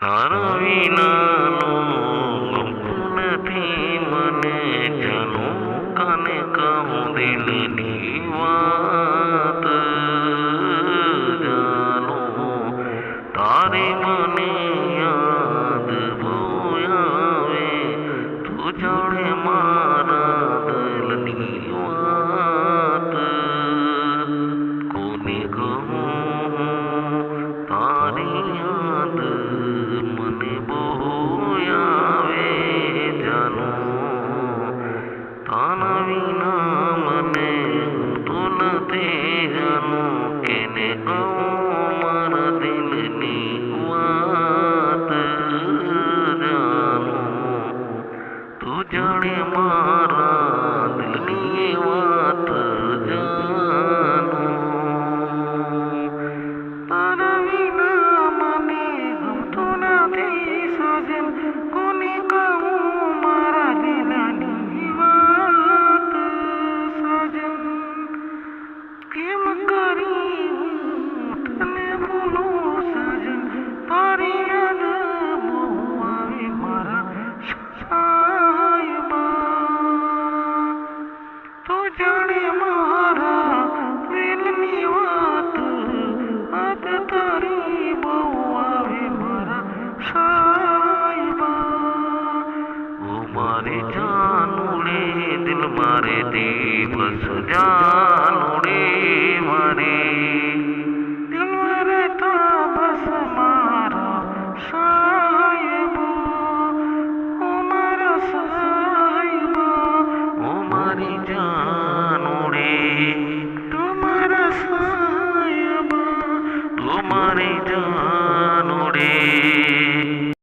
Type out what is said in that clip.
તારા વિનાનો ગમતું નથી મને જાનું કાને કહું દિલની વાત જાનું તારે મને યાદ બહુ આવે તું જાણે મારા દિલની વાત કોને કહું તારી યાદ મને બહુ આવે જાનું તારા વિના મને ગમતું નથી જાનું કેને કહું મારા દિલની વાત જાનું તું જાણે મારા દિલની વાત જાનું તારા વિના મને ગમતું નથી સજન કોને કહું મારા દિલની વાત સજન કેમ કરી તને બોલું સજન તારી યાદ બહુ આવે મારા સાયબા તું જાણે મારા દિલની વાત વાત તારી બહુ આવે મારા સાયબા ઓ મારે જાનું લે દિલ મારે દિવસ જા